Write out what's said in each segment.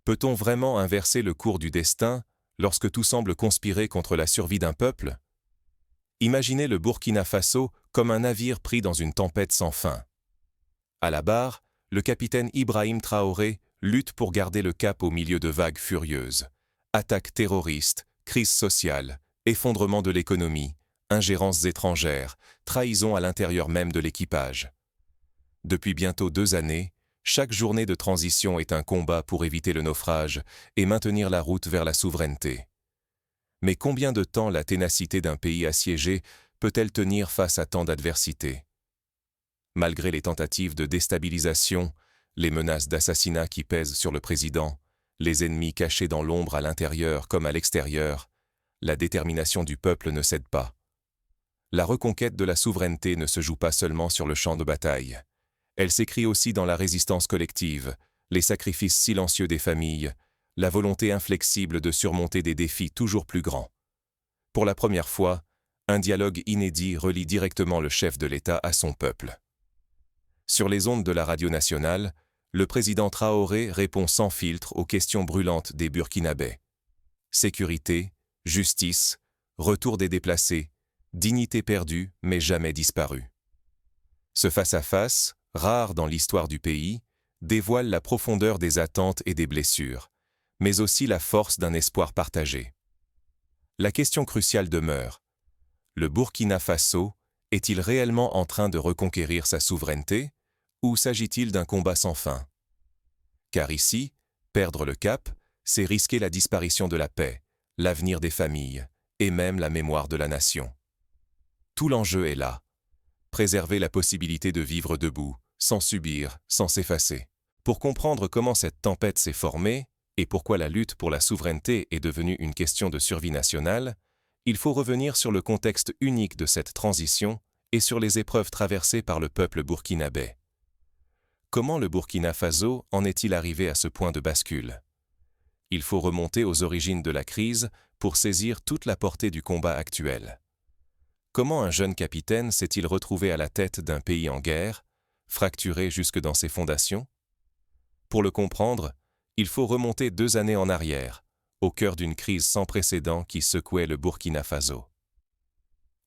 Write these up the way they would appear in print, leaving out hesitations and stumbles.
Peut-on vraiment inverser le cours du destin lorsque tout semble conspirer contre la survie d'un peuple? Imaginez le Burkina Faso comme un navire pris dans une tempête sans fin. À la barre, le capitaine Ibrahim Traoré lutte pour garder le cap au milieu de vagues furieuses. Attaques terroristes, crise sociale, effondrement de l'économie, ingérences étrangères, trahison à l'intérieur même de l'équipage. Depuis bientôt 2 années, chaque journée de transition est un combat pour éviter le naufrage et maintenir la route vers la souveraineté. Mais combien de temps la ténacité d'un pays assiégé peut-elle tenir face à tant d'adversités? Malgré les tentatives de déstabilisation, les menaces d'assassinat qui pèsent sur le président, les ennemis cachés dans l'ombre à l'intérieur comme à l'extérieur, la détermination du peuple ne cède pas. La reconquête de la souveraineté ne se joue pas seulement sur le champ de bataille. Elle s'écrit aussi dans la résistance collective, les sacrifices silencieux des familles, la volonté inflexible de surmonter des défis toujours plus grands. Pour la première fois, un dialogue inédit relie directement le chef de l'État à son peuple. Sur les ondes de la radio nationale, le président Traoré répond sans filtre aux questions brûlantes des Burkinabés. Sécurité, justice, retour des déplacés, dignité perdue mais jamais disparue. Ce face-à-face, rare dans l'histoire du pays, dévoile la profondeur des attentes et des blessures, mais aussi la force d'un espoir partagé. La question cruciale demeure. Le Burkina Faso est-il réellement en train de reconquérir sa souveraineté, ou s'agit-il d'un combat sans fin? Car ici, perdre le cap, c'est risquer la disparition de la paix, l'avenir des familles, et même la mémoire de la nation. Tout l'enjeu est là. Préserver la possibilité de vivre debout, sans subir, sans s'effacer. Pour comprendre comment cette tempête s'est formée, et pourquoi la lutte pour la souveraineté est devenue une question de survie nationale, il faut revenir sur le contexte unique de cette transition et sur les épreuves traversées par le peuple burkinabé. Comment le Burkina Faso en est-il arrivé à ce point de bascule? Il faut remonter aux origines de la crise pour saisir toute la portée du combat actuel. Comment un jeune capitaine s'est-il retrouvé à la tête d'un pays en guerre, fracturé jusque dans ses fondations? Pour le comprendre, il faut remonter 2 années en arrière, au cœur d'une crise sans précédent qui secouait le Burkina Faso.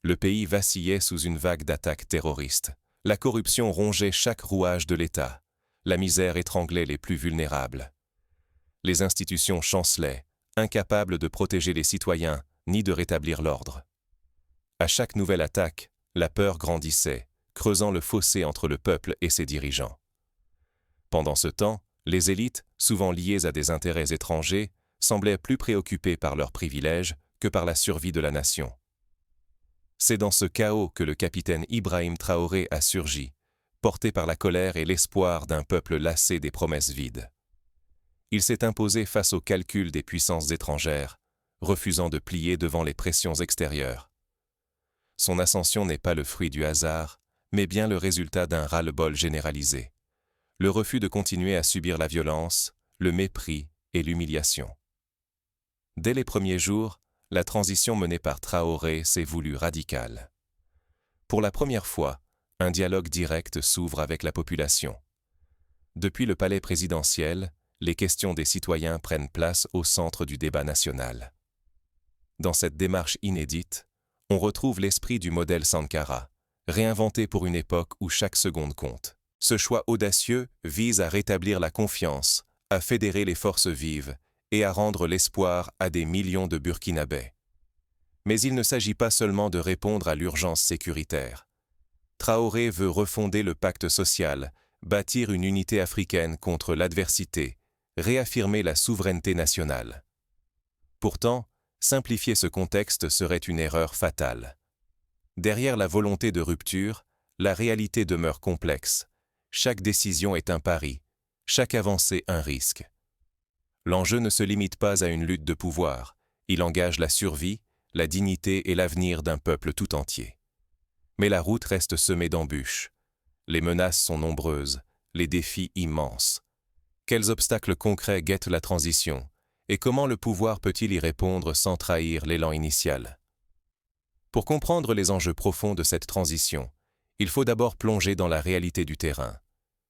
Le pays vacillait sous une vague d'attaques terroristes. La corruption rongeait chaque rouage de l'État. La misère étranglait les plus vulnérables. Les institutions chancelaient, incapables de protéger les citoyens ni de rétablir l'ordre. À chaque nouvelle attaque, la peur grandissait, creusant le fossé entre le peuple et ses dirigeants. Pendant ce temps, les élites, souvent liées à des intérêts étrangers, semblaient plus préoccupées par leurs privilèges que par la survie de la nation. C'est dans ce chaos que le capitaine Ibrahim Traoré a surgi, porté par la colère et l'espoir d'un peuple lassé des promesses vides. Il s'est imposé face aux calculs des puissances étrangères, refusant de plier devant les pressions extérieures. Son ascension n'est pas le fruit du hasard, mais bien le résultat d'un ras-le-bol généralisé. Le refus de continuer à subir la violence, le mépris et l'humiliation. Dès les premiers jours, la transition menée par Traoré s'est voulue radicale. Pour la première fois, un dialogue direct s'ouvre avec la population. Depuis le palais présidentiel, les questions des citoyens prennent place au centre du débat national. Dans cette démarche inédite, on retrouve l'esprit du modèle Sankara, réinventé pour une époque où chaque seconde compte. Ce choix audacieux vise à rétablir la confiance, à fédérer les forces vives et à rendre l'espoir à des millions de Burkinabés. Mais il ne s'agit pas seulement de répondre à l'urgence sécuritaire. Traoré veut refonder le pacte social, bâtir une unité africaine contre l'adversité, réaffirmer la souveraineté nationale. Pourtant, simplifier ce contexte serait une erreur fatale. Derrière la volonté de rupture, la réalité demeure complexe. Chaque décision est un pari, chaque avancée un risque. L'enjeu ne se limite pas à une lutte de pouvoir, il engage la survie, la dignité et l'avenir d'un peuple tout entier. Mais la route reste semée d'embûches. Les menaces sont nombreuses, les défis immenses. Quels obstacles concrets guettent la transition, et comment le pouvoir peut-il y répondre sans trahir l'élan initial? Pour comprendre les enjeux profonds de cette transition, il faut d'abord plonger dans la réalité du terrain.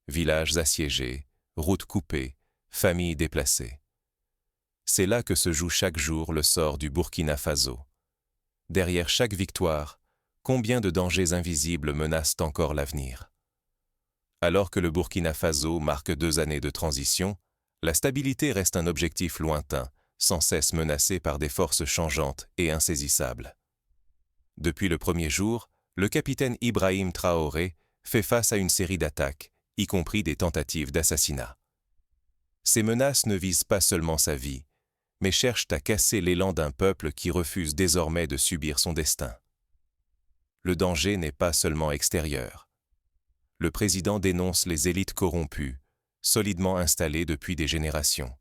Villages assiégés, routes coupées, familles déplacées. C'est là que se joue chaque jour le sort du Burkina Faso. Derrière chaque victoire, combien de dangers invisibles menacent encore l'avenir? Alors que le Burkina Faso marque 2 années de transition, la stabilité reste un objectif lointain, sans cesse menacé par des forces changeantes et insaisissables. Depuis le premier jour, le capitaine Ibrahim Traoré fait face à une série d'attaques, y compris des tentatives d'assassinat. Ces menaces ne visent pas seulement sa vie, mais cherchent à casser l'élan d'un peuple qui refuse désormais de subir son destin. Le danger n'est pas seulement extérieur. Le président dénonce les élites corrompues, solidement installées depuis des générations.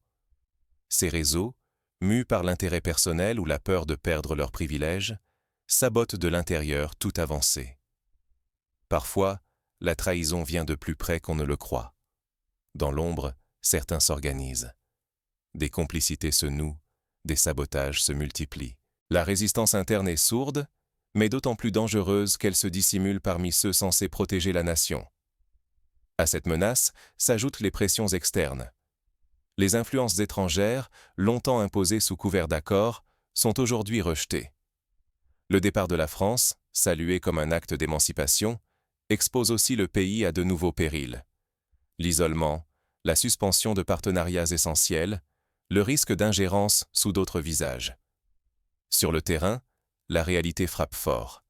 Ces réseaux, mus par l'intérêt personnel ou la peur de perdre leurs privilèges, sabotent de l'intérieur toute avancée. Parfois, la trahison vient de plus près qu'on ne le croit. Dans l'ombre, certains s'organisent. Des complicités se nouent, des sabotages se multiplient. La résistance interne est sourde, mais d'autant plus dangereuse qu'elle se dissimule parmi ceux censés protéger la nation. À cette menace s'ajoutent les pressions externes. Les influences étrangères, longtemps imposées sous couvert d'accord, sont aujourd'hui rejetées. Le départ de la France, salué comme un acte d'émancipation, expose aussi le pays à de nouveaux périls. L'isolement, la suspension de partenariats essentiels, le risque d'ingérence sous d'autres visages. Sur le terrain, la réalité frappe fort.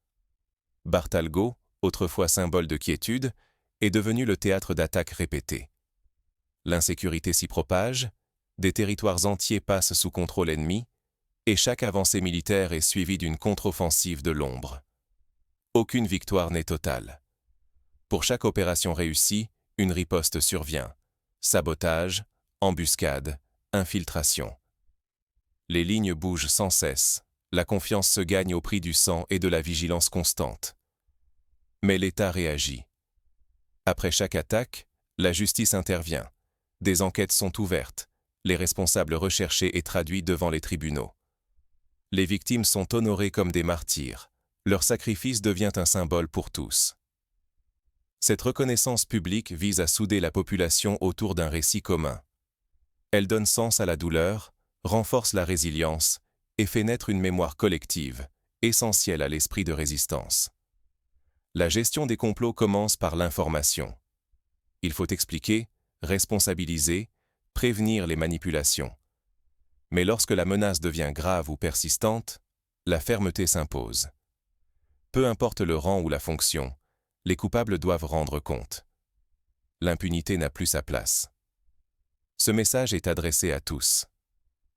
Bartalgo, autrefois symbole de quiétude, est devenu le théâtre d'attaques répétées. L'insécurité s'y propage, des territoires entiers passent sous contrôle ennemi, et chaque avancée militaire est suivie d'une contre-offensive de l'ombre. Aucune victoire n'est totale. Pour chaque opération réussie, une riposte survient. Sabotage, embuscade, infiltration. Les lignes bougent sans cesse, la confiance se gagne au prix du sang et de la vigilance constante. Mais l'État réagit. Après chaque attaque, la justice intervient. Des enquêtes sont ouvertes, les responsables recherchés et traduits devant les tribunaux. Les victimes sont honorées comme des martyrs. Leur sacrifice devient un symbole pour tous. Cette reconnaissance publique vise à souder la population autour d'un récit commun. Elle donne sens à la douleur, renforce la résilience et fait naître une mémoire collective, essentielle à l'esprit de résistance. La gestion des complots commence par l'information. Il faut expliquer, responsabiliser, prévenir les manipulations. Mais lorsque la menace devient grave ou persistante, la fermeté s'impose. Peu importe le rang ou la fonction, les coupables doivent rendre compte. L'impunité n'a plus sa place. Ce message est adressé à tous.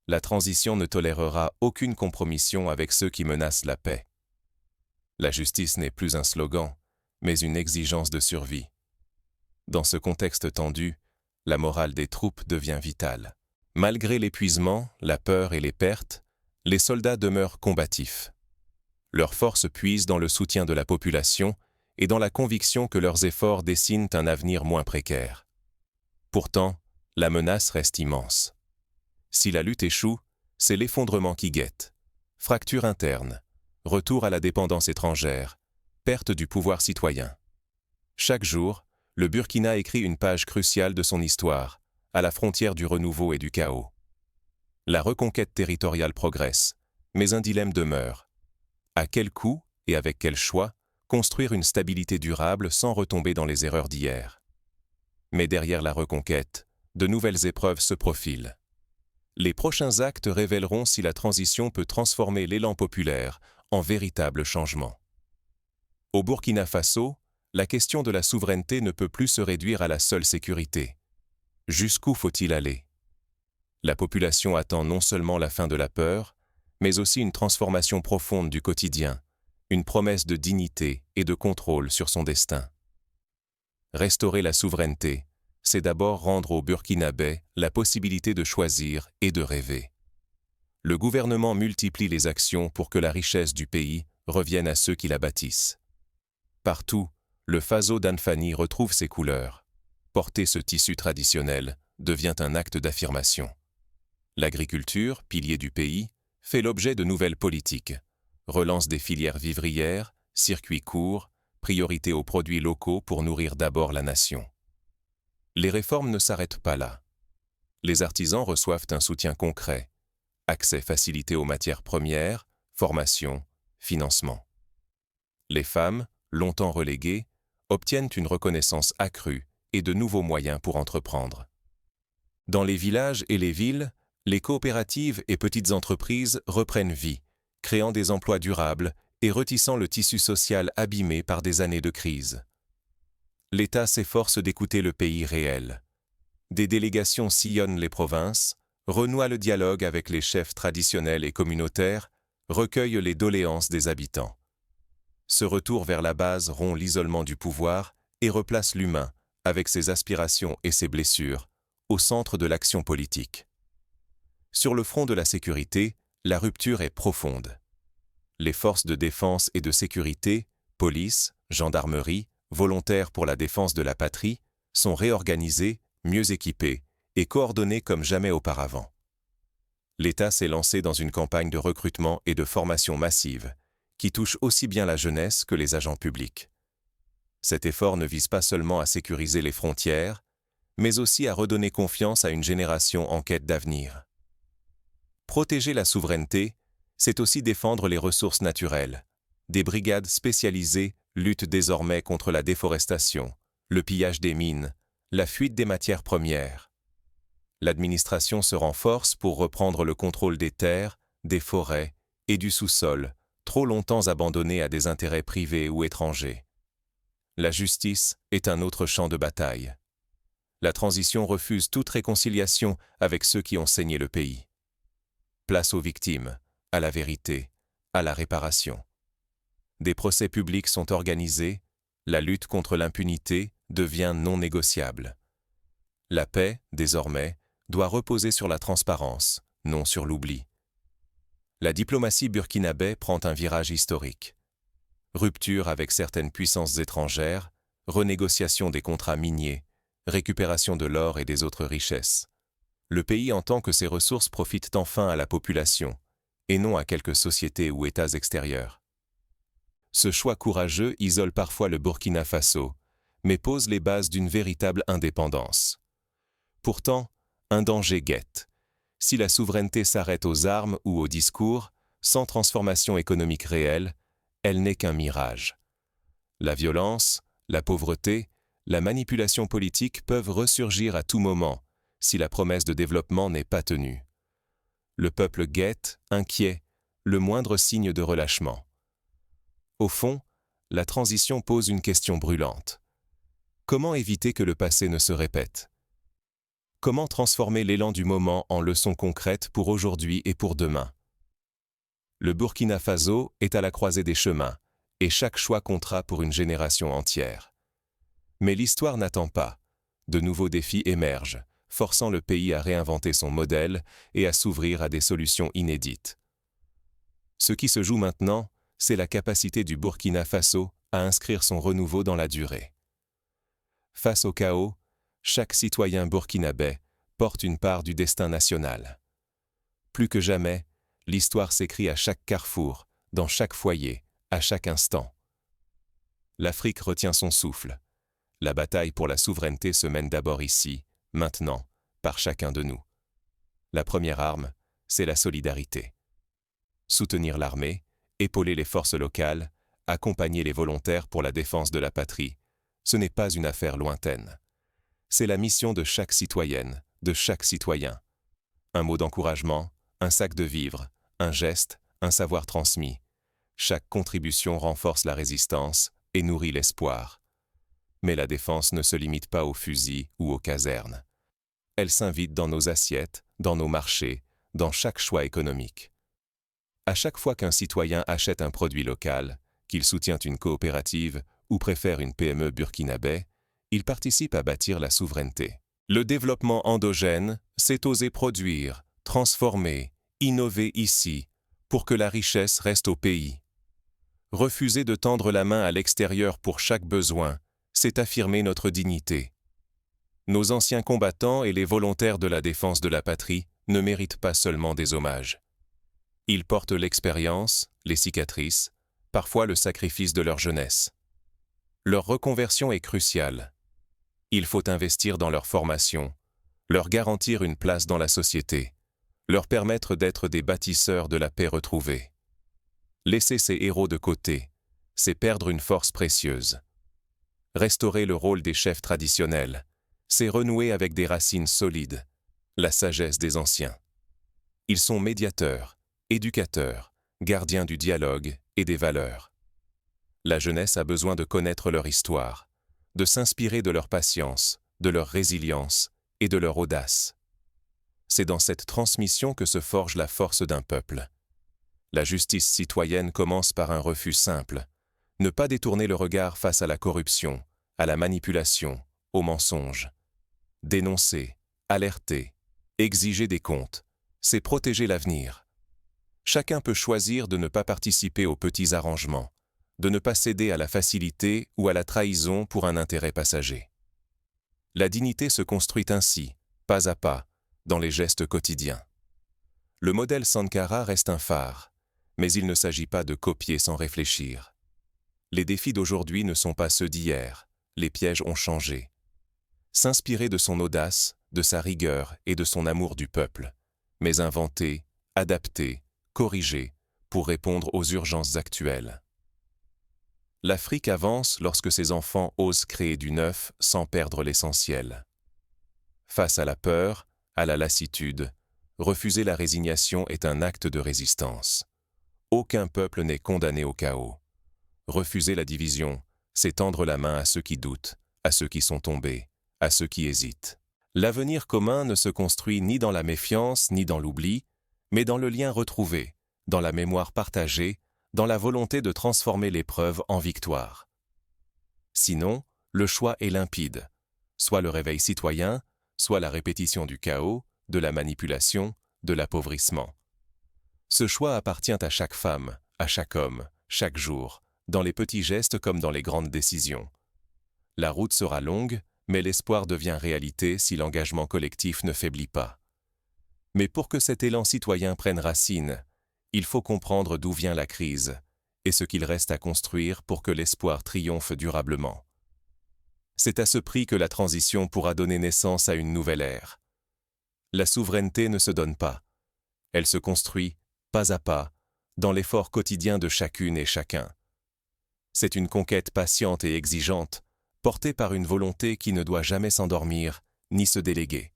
La transition ne tolérera aucune compromission avec ceux qui menacent la paix. La justice n'est plus un slogan, mais une exigence de survie. Dans ce contexte tendu, la morale des troupes devient vitale. Malgré l'épuisement, la peur et les pertes, les soldats demeurent combatifs. Leurs forces puisent dans le soutien de la population et dans la conviction que leurs efforts dessinent un avenir moins précaire. Pourtant, la menace reste immense. Si la lutte échoue, c'est l'effondrement qui guette. Fracture interne, retour à la dépendance étrangère, perte du pouvoir citoyen. Chaque jour, le Burkina écrit une page cruciale de son histoire, à la frontière du renouveau et du chaos. La reconquête territoriale progresse, mais un dilemme demeure. À quel coût et avec quel choix construire une stabilité durable sans retomber dans les erreurs d'hier? Mais derrière la reconquête, de nouvelles épreuves se profilent. Les prochains actes révéleront si la transition peut transformer l'élan populaire en véritable changement. Au Burkina Faso, la question de la souveraineté ne peut plus se réduire à la seule sécurité. Jusqu'où faut-il aller? La population attend non seulement la fin de la peur, mais aussi une transformation profonde du quotidien, une promesse de dignité et de contrôle sur son destin. Restaurer la souveraineté, c'est d'abord rendre aux Burkinabés la possibilité de choisir et de rêver. Le gouvernement multiplie les actions pour que la richesse du pays revienne à ceux qui la bâtissent. Partout, le Faso d'Anfani retrouve ses couleurs. Porter ce tissu traditionnel devient un acte d'affirmation. L'agriculture, pilier du pays, fait l'objet de nouvelles politiques. Relance des filières vivrières, circuits courts, priorité aux produits locaux pour nourrir d'abord la nation. Les réformes ne s'arrêtent pas là. Les artisans reçoivent un soutien concret. accès facilité aux matières premières, formation, financement. Les femmes, longtemps reléguées, obtiennent une reconnaissance accrue et de nouveaux moyens pour entreprendre. Dans les villages et les villes, les coopératives et petites entreprises reprennent vie, créant des emplois durables et retissant le tissu social abîmé par des années de crise. L'État s'efforce d'écouter le pays réel. Des délégations sillonnent les provinces, renouent le dialogue avec les chefs traditionnels et communautaires, recueillent les doléances des habitants. Ce retour vers la base rompt l'isolement du pouvoir et replace l'humain, avec ses aspirations et ses blessures, au centre de l'action politique. Sur le front de la sécurité, la rupture est profonde. Les forces de défense et de sécurité, police, gendarmerie, volontaires pour la défense de la patrie, sont réorganisées, mieux équipées et coordonnées comme jamais auparavant. L'État s'est lancé dans une campagne de recrutement et de formation massive, qui touche aussi bien la jeunesse que les agents publics. Cet effort ne vise pas seulement à sécuriser les frontières, mais aussi à redonner confiance à une génération en quête d'avenir. Protéger la souveraineté, c'est aussi défendre les ressources naturelles. Des brigades spécialisées luttent désormais contre la déforestation, le pillage des mines, la fuite des matières premières. L'administration se renforce pour reprendre le contrôle des terres, des forêts et du sous-sol, trop longtemps abandonnés à des intérêts privés ou étrangers. La justice est un autre champ de bataille. La transition refuse toute réconciliation avec ceux qui ont saigné le pays. Place aux victimes, à la vérité, à la réparation. Des procès publics sont organisés, la lutte contre l'impunité devient non négociable. La paix, désormais, doit reposer sur la transparence, non sur l'oubli. La diplomatie burkinabé prend un virage historique. Rupture avec certaines puissances étrangères, renégociation des contrats miniers, récupération de l'or et des autres richesses. Le pays entend que ses ressources profitent enfin à la population, et non à quelques sociétés ou États extérieurs. Ce choix courageux isole parfois le Burkina Faso, mais pose les bases d'une véritable indépendance. Pourtant, un danger guette. Si la souveraineté s'arrête aux armes ou aux discours, sans transformation économique réelle, elle n'est qu'un mirage. La violence, la pauvreté, la manipulation politique peuvent ressurgir à tout moment, si la promesse de développement n'est pas tenue. Le peuple guette, inquiet, le moindre signe de relâchement. Au fond, la transition pose une question brûlante. Comment éviter que le passé ne se répète ? Comment transformer l'élan du moment en leçons concrètes pour aujourd'hui et pour demain ? Le Burkina Faso est à la croisée des chemins, et chaque choix comptera pour une génération entière. Mais l'histoire n'attend pas. De nouveaux défis émergent, forçant le pays à réinventer son modèle et à s'ouvrir à des solutions inédites. Ce qui se joue maintenant, c'est la capacité du Burkina Faso à inscrire son renouveau dans la durée. Face au chaos, chaque citoyen burkinabé porte une part du destin national. Plus que jamais, l'histoire s'écrit à chaque carrefour, dans chaque foyer, à chaque instant. L'Afrique retient son souffle. La bataille pour la souveraineté se mène d'abord ici, maintenant, par chacun de nous. La première arme, c'est la solidarité. Soutenir l'armée, épauler les forces locales, accompagner les volontaires pour la défense de la patrie, ce n'est pas une affaire lointaine. C'est la mission de chaque citoyenne, de chaque citoyen. Un mot d'encouragement, un sac de vivres, un geste, un savoir transmis. Chaque contribution renforce la résistance et nourrit l'espoir. Mais la défense ne se limite pas aux fusils ou aux casernes. Elle s'invite dans nos assiettes, dans nos marchés, dans chaque choix économique. À chaque fois qu'un citoyen achète un produit local, qu'il soutient une coopérative ou préfère une PME burkinabé, il participe à bâtir la souveraineté. Le développement endogène, c'est oser produire, transformer, innover ici, pour que la richesse reste au pays. Refuser de tendre la main à l'extérieur pour chaque besoin, c'est affirmer notre dignité. Nos anciens combattants et les volontaires de la défense de la patrie ne méritent pas seulement des hommages. Ils portent l'expérience, les cicatrices, parfois le sacrifice de leur jeunesse. Leur reconversion est cruciale. Il faut investir dans leur formation, leur garantir une place dans la société, leur permettre d'être des bâtisseurs de la paix retrouvée. Laisser ces héros de côté, c'est perdre une force précieuse. Restaurer le rôle des chefs traditionnels, c'est renouer avec des racines solides, la sagesse des anciens. Ils sont médiateurs, éducateurs, gardiens du dialogue et des valeurs. La jeunesse a besoin de connaître leur histoire, de s'inspirer de leur patience, de leur résilience et de leur audace. C'est dans cette transmission que se forge la force d'un peuple. La justice citoyenne commence par un refus simple, ne pas détourner le regard face à la corruption, à la manipulation, au mensonge. Dénoncer, alerter, exiger des comptes, c'est protéger l'avenir. Chacun peut choisir de ne pas participer aux petits arrangements, de ne pas céder à la facilité ou à la trahison pour un intérêt passager. La dignité se construit ainsi, pas à pas, dans les gestes quotidiens. Le modèle Sankara reste un phare, mais il ne s'agit pas de copier sans réfléchir. Les défis d'aujourd'hui ne sont pas ceux d'hier, les pièges ont changé. S'inspirer de son audace, de sa rigueur et de son amour du peuple, mais inventer, adapter, corriger, pour répondre aux urgences actuelles. L'Afrique avance lorsque ses enfants osent créer du neuf sans perdre l'essentiel. Face à la peur, à la lassitude, refuser la résignation est un acte de résistance. Aucun peuple n'est condamné au chaos. Refuser la division, c'est tendre la main à ceux qui doutent, à ceux qui sont tombés, à ceux qui hésitent. L'avenir commun ne se construit ni dans la méfiance ni dans l'oubli, mais dans le lien retrouvé, dans la mémoire partagée, dans la volonté de transformer l'épreuve en victoire. Sinon, le choix est limpide, soit le réveil citoyen, soit la répétition du chaos, de la manipulation, de l'appauvrissement. Ce choix appartient à chaque femme, à chaque homme, chaque jour, dans les petits gestes comme dans les grandes décisions. La route sera longue, mais l'espoir devient réalité si l'engagement collectif ne faiblit pas. Mais pour que cet élan citoyen prenne racine, il faut comprendre d'où vient la crise et ce qu'il reste à construire pour que l'espoir triomphe durablement. C'est à ce prix que la transition pourra donner naissance à une nouvelle ère. La souveraineté ne se donne pas. Elle se construit, pas à pas, dans l'effort quotidien de chacune et chacun. C'est une conquête patiente et exigeante, portée par une volonté qui ne doit jamais s'endormir ni se déléguer.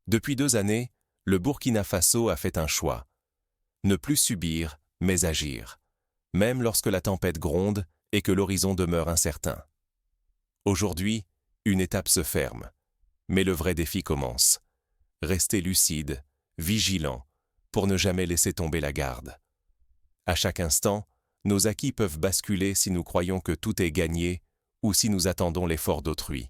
Depuis 2 années, le Burkina Faso a fait un choix. Ne plus subir, mais agir, même lorsque la tempête gronde et que l'horizon demeure incertain. Aujourd'hui, une étape se ferme, mais le vrai défi commence. Rester lucide, vigilant, pour ne jamais laisser tomber la garde. À chaque instant, nos acquis peuvent basculer si nous croyons que tout est gagné ou si nous attendons l'effort d'autrui.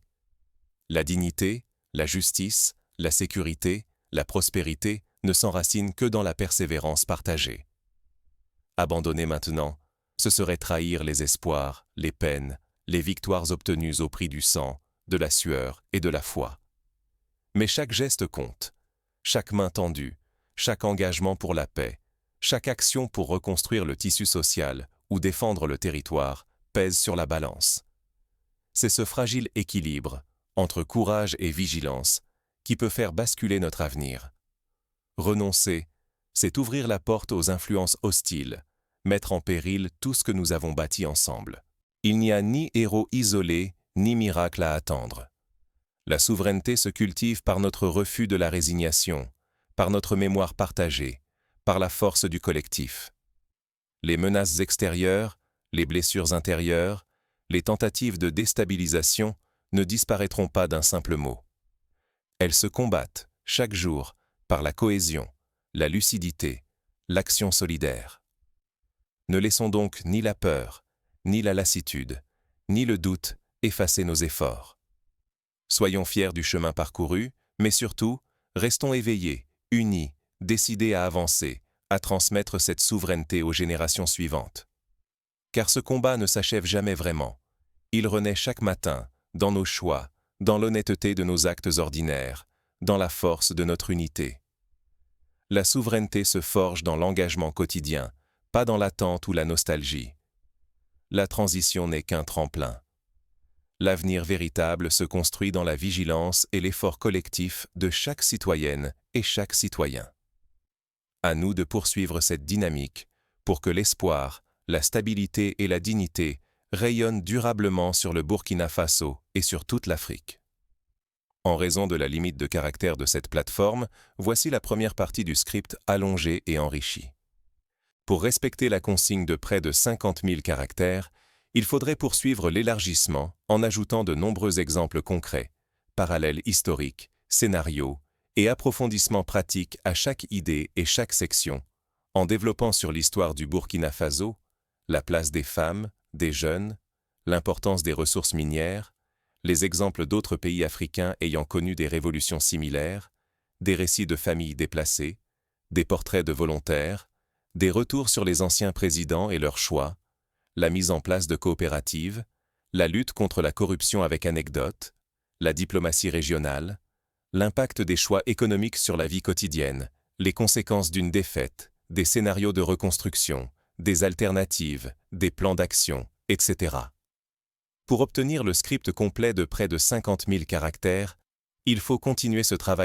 La dignité, la justice, la sécurité, la prospérité ne s'enracinent que dans la persévérance partagée. Abandonner maintenant, ce serait trahir les espoirs, les peines, les victoires obtenues au prix du sang, de la sueur et de la foi. Mais chaque geste compte, chaque main tendue, chaque engagement pour la paix, chaque action pour reconstruire le tissu social ou défendre le territoire pèse sur la balance. C'est ce fragile équilibre, entre courage et vigilance, qui peut faire basculer notre avenir. Renoncer, c'est ouvrir la porte aux influences hostiles, mettre en péril tout ce que nous avons bâti ensemble. Il n'y a ni héros isolé, ni miracle à attendre. La souveraineté se cultive par notre refus de la résignation, par notre mémoire partagée, par la force du collectif. Les menaces extérieures, les blessures intérieures, les tentatives de déstabilisation ne disparaîtront pas d'un simple mot. Elles se combattent, chaque jour, par la cohésion, la lucidité, l'action solidaire. Ne laissons donc ni la peur, ni la lassitude, ni le doute effacer nos efforts. Soyons fiers du chemin parcouru, mais surtout, restons éveillés, unis, décidés à avancer, à transmettre cette souveraineté aux générations suivantes. Car ce combat ne s'achève jamais vraiment. Il renaît chaque matin, dans nos choix, dans l'honnêteté de nos actes ordinaires, dans la force de notre unité. La souveraineté se forge dans l'engagement quotidien, pas dans l'attente ou la nostalgie. La transition n'est qu'un tremplin. L'avenir véritable se construit dans la vigilance et l'effort collectif de chaque citoyenne et chaque citoyen. À nous de poursuivre cette dynamique pour que l'espoir, la stabilité et la dignité rayonnent durablement sur le Burkina Faso et sur toute l'Afrique. En raison de la limite de caractère de cette plateforme, voici la première partie du script allongé et enrichi. Pour respecter la consigne de près de 50 000 caractères, il faudrait poursuivre l'élargissement en ajoutant de nombreux exemples concrets, parallèles historiques, scénarios et approfondissements pratiques à chaque idée et chaque section, en développant sur l'histoire du Burkina Faso, la place des femmes, des jeunes, l'importance des ressources minières, les exemples d'autres pays africains ayant connu des révolutions similaires, des récits de familles déplacées, des portraits de volontaires, des retours sur les anciens présidents et leurs choix, la mise en place de coopératives, la lutte contre la corruption avec anecdotes, la diplomatie régionale, l'impact des choix économiques sur la vie quotidienne, les conséquences d'une défaite, des scénarios de reconstruction, des alternatives, des plans d'action, etc. Pour obtenir le script complet de près de 50 000 caractères, il faut continuer ce travail